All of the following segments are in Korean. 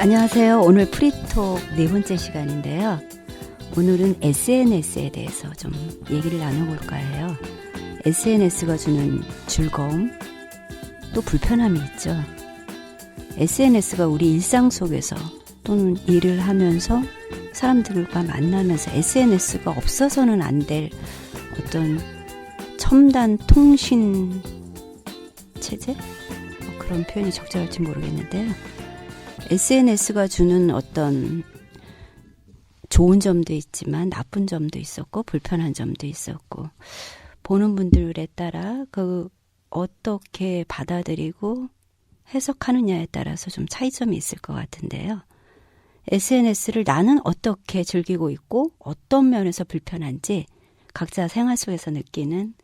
안녕하세요. 오늘 프리톡 네 번째 시간인데요. 오늘은 SNS에 대해서 좀 얘기를 나눠볼까 해요. SNS가 주는 즐거움, 또 불편함이 있죠. SNS가 우리 일상 속에서 또는 일을 하면서 사람들과 만나면서 SNS가 없어서는 안 될 어떤 첨단 통신 체제? 그런 표현이 적절할지 모르겠는데요. SNS가 주는 어떤 좋은 점도 있지만 나쁜 점도 있었고 불편한 점도 있었고 보는 분들에 따라 그 어떻게 받아들이고 해석하느냐에 따라서 좀 차이점이 있을 것 같은데요. SNS를 나는 어떻게 즐기고 있고 어떤 면에서 불편한지 각자 생활 속에서 느끼는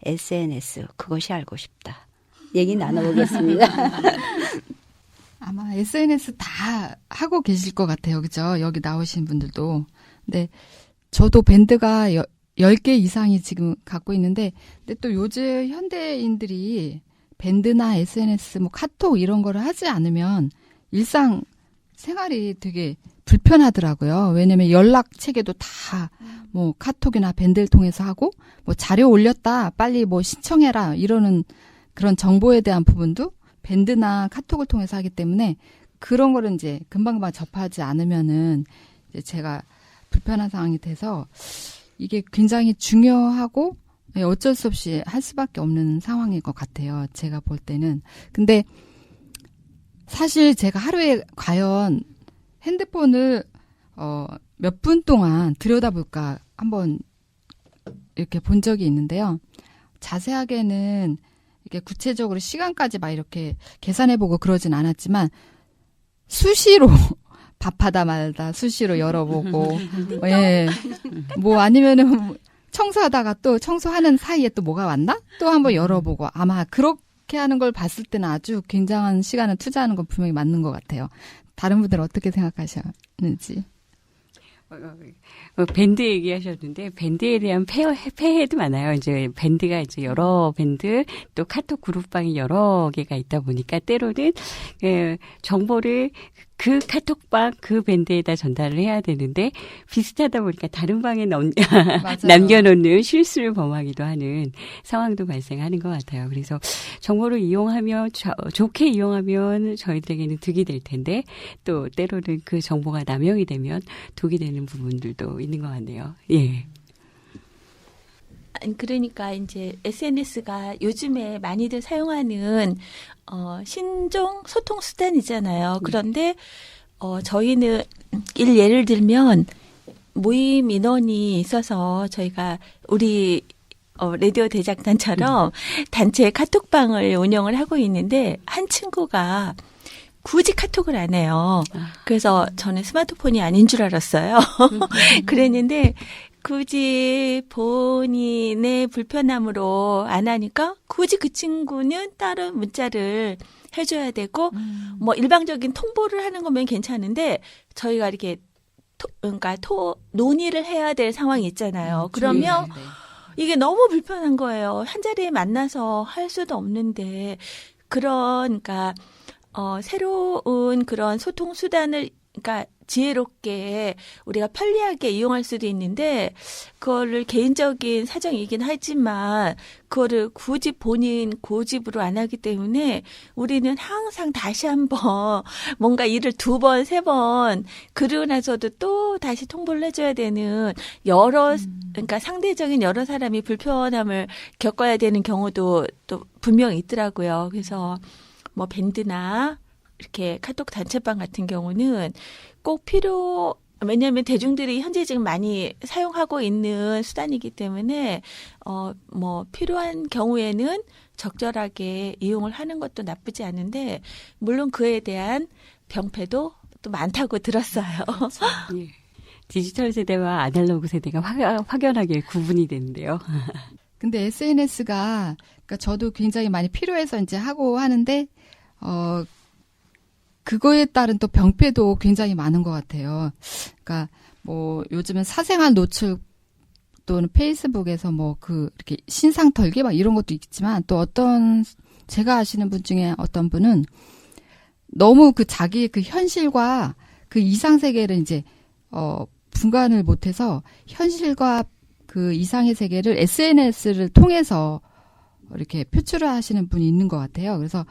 SNS, 그것이 알고 싶다. 얘기 나눠보겠습니다. 아마 SNS 다 하고 계실 것 같아요. 그죠? 여기 나오신 분들도. 근데 저도 밴드가 10개 이상이 지금 갖고 있는데, 근데 또 요즘 현대인들이 밴드나 SNS, 뭐 카톡 이런 거를 하지 않으면 일상 생활이 되게 불편하더라고요. 왜냐면 연락 체계도 다 뭐 카톡이나 밴드를 통해서 하고, 뭐 자료 올렸다, 빨리 뭐 신청해라, 이러는 그런 정보에 대한 부분도 밴드나 카톡을 통해서 하기 때문에 그런 거를 이제 금방금방 접하지 않으면은 이제 제가 불편한 상황이 돼서 이게 굉장히 중요하고 어쩔 수 없이 할 수밖에 없는 상황일 것 같아요. 제가 볼 때는. 근데 사실 제가 하루에 과연 핸드폰을 몇 분 동안 들여다볼까 한번 이렇게 본 적이 있는데요. 자세하게는 이게 구체적으로 시간까지 막 이렇게 계산해보고 그러진 않았지만 수시로 밥하다 말다 수시로 열어보고 예. 뭐 아니면은 청소하다가 또 청소하는 사이에 또 뭐가 왔나? 또 한번 열어보고 아마 그렇게 하는 걸 봤을 때는 아주 굉장한 시간을 투자하는 건 분명히 맞는 것 같아요. 다른 분들은 어떻게 생각하시는지. 밴드 얘기하셨는데 밴드에 대한 폐해도 많아요. 이제 밴드가 이제 여러 밴드 또 카톡 그룹방이 여러 개가 있다 보니까 때로는 정보를 그 카톡방 그 밴드에다 전달을 해야 되는데 비슷하다 보니까 다른 방에 남겨놓는 실수를 범하기도 하는 상황도 발생하는 것 같아요. 그래서 정보를 이용하면 좋게 이용하면 저희들에게는 득이 될 텐데 또 때로는 그 정보가 남용이 되면 독이 되는 부분들도 있는 것 같네요. 예. 그러니까 이제 SNS가 요즘에 많이들 사용하는 신종 소통 수단이잖아요. 그런데 저희는 예를 들면 모임 인원이 있어서 저희가 우리 라디오 대작단처럼 단체 카톡방을 운영을 하고 있는데 한 친구가 굳이 카톡을 안 해요. 그래서 저는 스마트폰이 아닌 줄 알았어요. 그랬는데 굳이 본인의 불편함으로 안 하니까 굳이 그 친구는 따로 문자를 해줘야 되고 뭐 일방적인 통보를 하는 거면 괜찮은데 저희가 이렇게 논의를 해야 될 상황이 있잖아요. 그러면 이게 너무 불편한 거예요. 한 자리에 만나서 할 수도 없는데 그러니까 새로운 그런 소통 수단을 그러니까 지혜롭게 우리가 편리하게 이용할 수도 있는데 그거를 개인적인 사정이긴 하지만 그거를 굳이 본인 고집으로 안 하기 때문에 우리는 항상 다시 한번 뭔가 일을 2번, 3번 그러고 나서도 또 다시 통보를 해줘야 되는 그러니까 상대적인 여러 사람이 불편함을 겪어야 되는 경우도 또 분명히 있더라고요. 그래서 뭐 밴드나 이렇게 카톡 단체방 같은 경우는 꼭 왜냐하면 대중들이 현재 지금 많이 사용하고 있는 수단이기 때문에 뭐 필요한 경우에는 적절하게 이용을 하는 것도 나쁘지 않은데 물론 그에 대한 병폐도 또 많다고 들었어요. 그렇죠. 예. 디지털 세대와 아날로그 세대가 확연하게 구분이 되는데요. 근데 SNS가 그러니까 저도 굉장히 많이 필요해서 이제 하고 하는데 그거에 따른 또 병폐도 굉장히 많은 것 같아요. 그러니까 뭐 요즘은 사생활 노출 또는 페이스북에서 뭐 이렇게 신상 털기 막 이런 것도 있지만 또 제가 아시는 분 중에 어떤 분은 너무 그 자기의 그 현실과 그 이상 세계를 이제 분간을 못해서 현실과 그 이상의 세계를 SNS를 통해서 이렇게 표출을 하시는 분이 있는 것 같아요. 그래서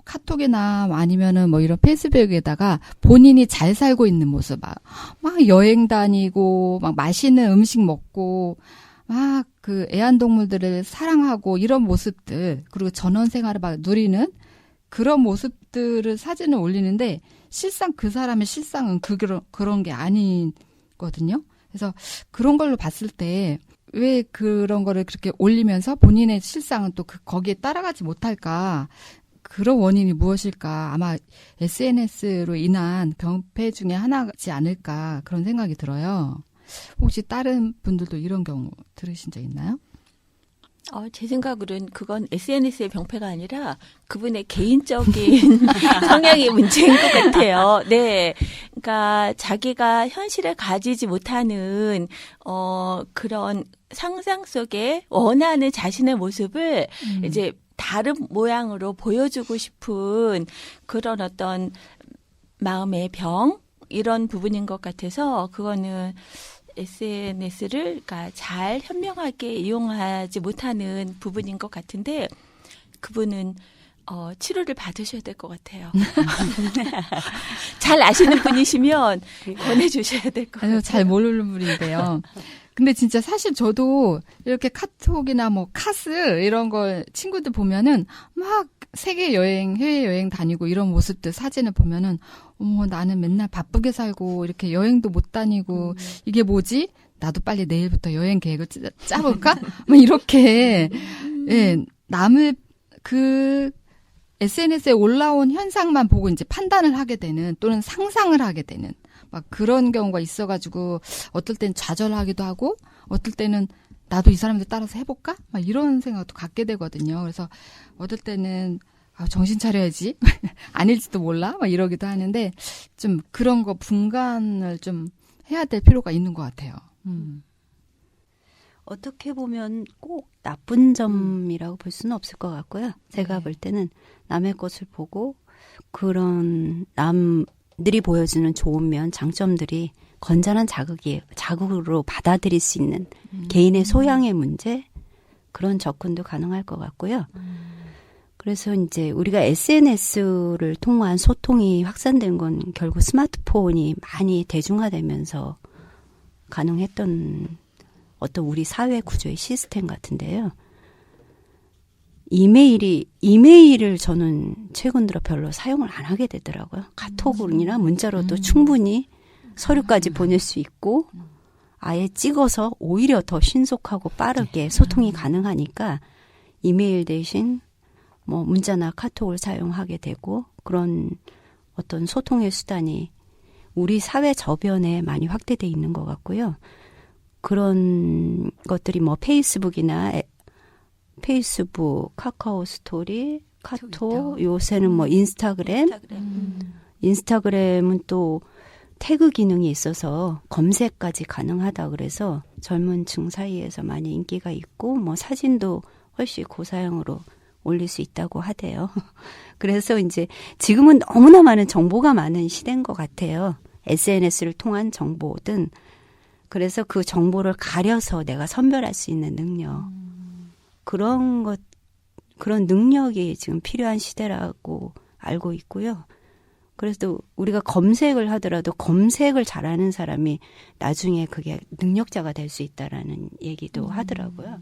카톡이나 아니면은 뭐 이런 페이스북에다가 본인이 잘 살고 있는 모습, 막 여행 다니고, 막 맛있는 음식 먹고, 막 그 애완동물들을 사랑하고 이런 모습들, 그리고 전원 생활을 막 누리는 그런 모습들을 사진을 올리는데 실상 그 사람의 실상은 그런 게 아니거든요. 그래서 그런 걸로 봤을 때 왜 그런 거를 그렇게 올리면서 본인의 실상은 또 거기에 따라가지 못할까? 그런 원인이 무엇일까? 아마 SNS로 인한 병폐 중에 하나지 않을까 그런 생각이 들어요. 혹시 다른 분들도 이런 경우 들으신 적 있나요? 제 생각으로는 그건 SNS의 병폐가 아니라 그분의 개인적인 성향의 문제인 것 같아요. 네. 그러니까 자기가 현실에 가지지 못하는, 그런 상상 속에 원하는 자신의 모습을 이제 다른 모양으로 보여주고 싶은 그런 어떤 마음의 병, 이런 부분인 것 같아서 그거는 SNS를 그러니까 잘 현명하게 이용하지 못하는 부분인 것 같은데 그분은 치료를 받으셔야 될 것 같아요. 잘 아시는 분이시면 권해주셔야 될 것 같아요. 아니요, 잘 모르는 분인데요. 근데 진짜 사실 저도 이렇게 카톡이나 뭐 카스 이런 걸 친구들 보면은 막 세계 여행, 해외 여행 다니고 이런 모습들 사진을 보면은 나는 맨날 바쁘게 살고 이렇게 여행도 못 다니고 이게 뭐지? 나도 빨리 내일부터 여행 계획을 짜볼까? 뭐 이렇게 예, 남을 그 SNS에 올라온 현상만 보고 이제 판단을 하게 되는 또는 상상을 하게 되는 막 그런 경우가 있어가지고 어떨 땐 좌절하기도 하고 어떨 때는 나도 이 사람들 따라서 해볼까? 막 이런 생각도 갖게 되거든요. 그래서 어떨 때는 정신 차려야지. 아닐지도 몰라. 막 이러기도 하는데 좀 그런 거 분간을 좀 해야 될 필요가 있는 것 같아요. 어떻게 보면 꼭 나쁜 점이라고 볼 수는 없을 것 같고요. 제가 볼 때는 남의 것을 보고 그런 남들이 보여주는 좋은 면, 장점들이 건전한 자극으로 받아들일 수 있는 개인의 소양의 문제, 그런 접근도 가능할 것 같고요. 그래서 이제 우리가 SNS를 통한 소통이 확산된 건 결국 스마트폰이 많이 대중화되면서 가능했던 어떤 우리 사회 구조의 시스템 같은데요. 이메일을 저는 최근 들어 별로 사용을 안 하게 되더라고요. 카톡이나 문자로도 충분히 서류까지 보낼 수 있고 아예 찍어서 오히려 더 신속하고 빠르게 소통이 가능하니까 이메일 대신 뭐 문자나 카톡을 사용하게 되고 그런 어떤 소통의 수단이 우리 사회 저변에 많이 확대돼 있는 것 같고요. 그런 것들이 뭐 페이스북, 카카오 스토리, 카톡, 요새는 뭐 인스타그램은 또 태그 기능이 있어서 검색까지 가능하다 그래서 젊은 층 사이에서 많이 인기가 있고 뭐 사진도 훨씬 고사양으로 올릴 수 있다고 하대요. 그래서 이제 지금은 너무나 많은 정보가 많은 시대인 것 같아요. SNS를 통한 정보든 그래서 그 정보를 가려서 내가 선별할 수 있는 능력 그런 능력이 지금 필요한 시대라고 알고 있고요. 그래서 우리가 검색을 하더라도 검색을 잘하는 사람이 나중에 그게 능력자가 될 수 있다라는 얘기도 하더라고요.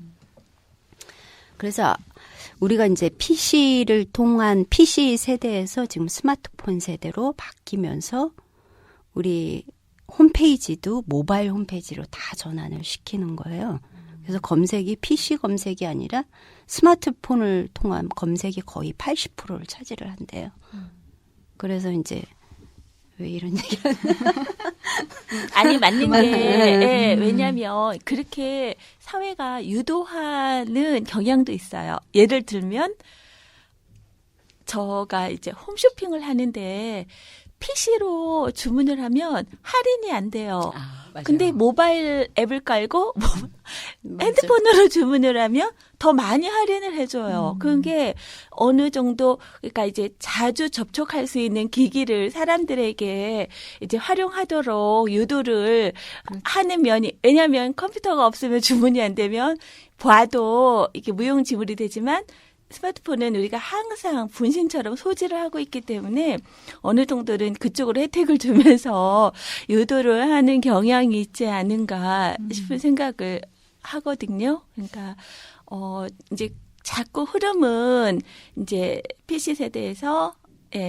그래서 우리가 이제 PC를 통한 PC 세대에서 지금 스마트폰 세대로 바뀌면서 우리 홈페이지도 모바일 홈페이지로 다 전환을 시키는 거예요. 그래서 검색이 PC 검색이 아니라 스마트폰을 통한 검색이 거의 80%를 차지를 한대요. 그래서 이제 왜 이런 얘기를 아니 맞는 게 왜냐하면 그렇게 사회가 유도하는 경향도 있어요. 예를 들면 저가 이제 홈쇼핑을 하는데 PC로 주문을 하면 할인이 안 돼요. 근데 모바일 앱을 깔고 핸드폰으로 주문을 하면 더 많이 할인을 해줘요. 그게 어느 정도, 그러니까 이제 자주 접촉할 수 있는 기기를 사람들에게 이제 활용하도록 유도를 하는 면이, 왜냐하면 컴퓨터가 없으면 주문이 안 되면 봐도 이게 무용지물이 되지만 스마트폰은 우리가 항상 분신처럼 소지를 하고 있기 때문에 어느 정도는 그쪽으로 혜택을 주면서 유도를 하는 경향이 있지 않은가 싶은 생각을 하거든요. 그러니까 이제 자꾸 흐름은 이제 PC 세대에서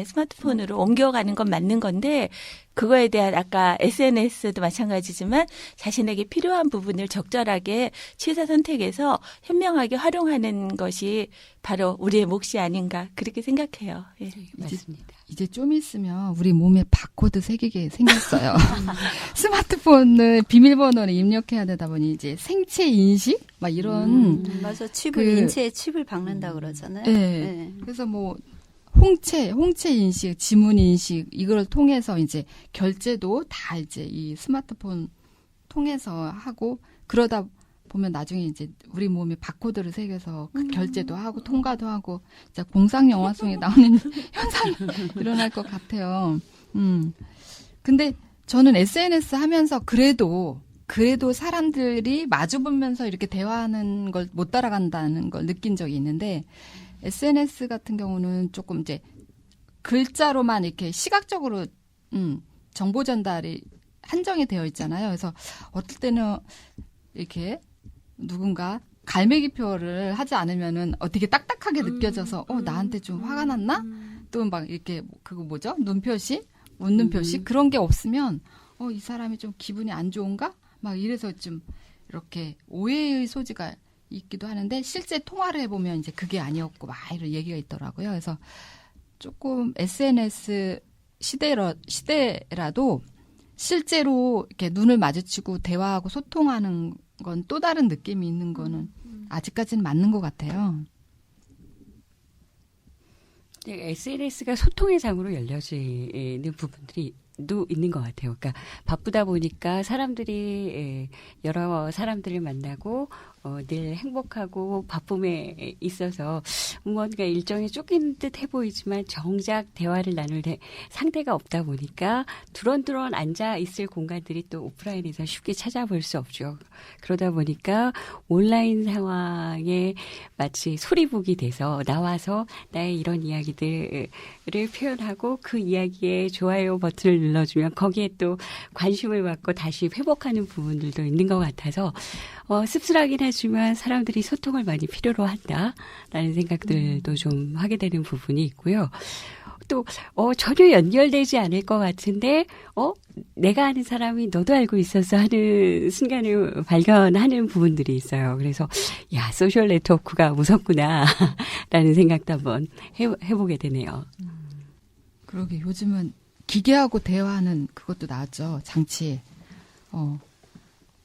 스마트폰으로 옮겨가는 건 맞는 건데 그거에 대한 아까 SNS도 마찬가지지만 자신에게 필요한 부분을 적절하게 취사 선택해서 현명하게 활용하는 것이 바로 우리의 몫이 아닌가 그렇게 생각해요. 예. 맞습니다. 이제 좀 있으면 우리 몸에 바코드 새기게 생겼어요. 스마트폰을 비밀번호를 입력해야 되다 보니 이제 생체 인식 막 이런 맞아. 칩을 인체에 칩을 박는다 그러잖아요. 네. 네. 그래서 뭐 홍채 인식, 지문 인식 이걸 통해서 이제 결제도 다 이제 이 스마트폰 통해서 하고 그러다 보면 나중에 이제 우리 몸에 바코드를 새겨서 그 결제도 하고 통과도 하고 진짜 공상 영화 속에 나오는 현상이 일어날 것 같아요. 근데 저는 SNS 하면서 그래도 사람들이 마주보면서 이렇게 대화하는 걸 못 따라간다는 걸 느낀 적이 있는데 SNS 같은 경우는 조금 이제 글자로만 이렇게 시각적으로 정보 전달이 한정이 되어 있잖아요. 그래서 어떨 때는 이렇게 누군가 갈매기표를 하지 않으면은 되게 딱딱하게 느껴져서 나한테 좀 화가 났나? 또 막 이렇게 그거 뭐죠? 눈표시, 웃는 표시 그런 게 없으면 이 사람이 좀 기분이 안 좋은가? 막 이래서 좀 이렇게 오해의 소지가 있기도 하는데 실제 통화를 해보면 이제 그게 아니었고 막 이런 얘기가 있더라고요. 그래서 조금 SNS 시대라도 실제로 이렇게 눈을 마주치고 대화하고 소통하는 건 또 다른 느낌이 있는 거는 아직까지는 맞는 것 같아요. SNS가 소통의 장으로 열려지는 부분들이 도 있는 것 같아요. 그러니까 바쁘다 보니까 사람들이 여러 사람들을 만나고 늘 행복하고 바쁨에 있어서 뭔가 일정이 쫓기는 듯 해 보이지만 정작 대화를 나눌 상대가 없다 보니까 두런두런 앉아 있을 공간들이 또 오프라인에서 쉽게 찾아볼 수 없죠. 그러다 보니까 온라인 상황에 마치 소리북이 돼서 나와서 나의 이런 이야기들을 표현하고 그 이야기에 좋아요 버튼을 눌러주면 거기에 또 관심을 받고 다시 회복하는 부분들도 있는 것 같아서 씁쓸하긴 하지만 사람들이 소통을 많이 필요로 한다라는 생각들도 좀 하게 되는 부분이 있고요. 또 전혀 연결되지 않을 것 같은데 내가 아는 사람이 너도 알고 있었어 하는 순간을 발견하는 부분들이 있어요. 그래서 야 소셜 네트워크가 무섭구나 라는 생각도 한번 해보게 되네요. 그러게 요즘은 기계하고 대화하는 그것도 나왔죠. 장치.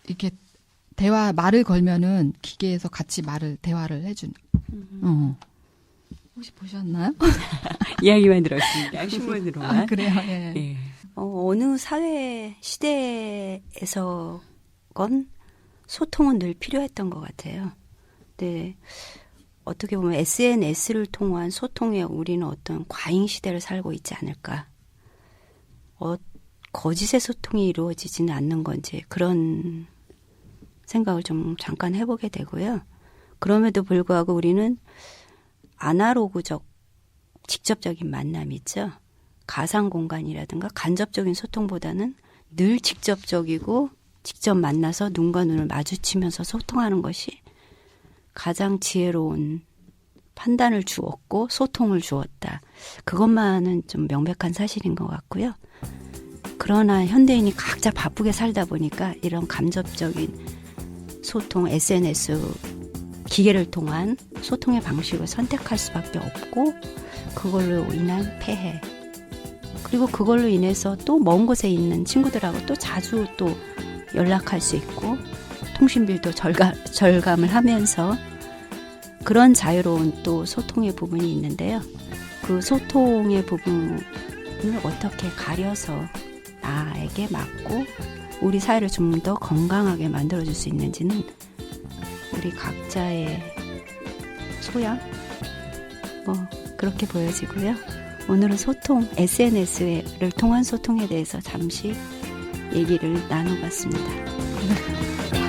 이렇게 말을 걸면은 기계에서 같이 대화를 해주는. 혹시 보셨나요? 이야기만 들었습니다. 신문으로만. 그래요. 예. 예. 어느 사회 시대에서건 소통은 늘 필요했던 것 같아요. 네. 어떻게 보면 SNS를 통한 소통에 우리는 어떤 과잉 시대를 살고 있지 않을까. 거짓의 소통이 이루어지지는 않는 건지 그런 생각을 좀 잠깐 해보게 되고요. 그럼에도 불구하고 우리는 아날로그적 직접적인 만남 있죠. 가상 공간이라든가 간접적인 소통보다는 늘 직접적이고 직접 만나서 눈과 눈을 마주치면서 소통하는 것이 가장 지혜로운 판단을 주었고 소통을 주었다. 그것만은 좀 명백한 사실인 것 같고요. 그러나 현대인이 각자 바쁘게 살다 보니까 이런 간접적인 소통, SNS, 기계를 통한 소통의 방식을 선택할 수밖에 없고 그걸로 인한 폐해 그리고 그걸로 인해서 또 먼 곳에 있는 친구들하고 또 자주 또 연락할 수 있고 통신비도 절감을 하면서 그런 자유로운 또 소통의 부분이 있는데요. 그 소통의 부분을 어떻게 가려서 나에게 맞고 우리 사회를 좀 더 건강하게 만들어줄 수 있는지는 우리 각자의 소양 뭐 그렇게 보여지고요. 오늘은 소통, SNS를 통한 소통에 대해서 잠시 얘기를 나눠봤습니다.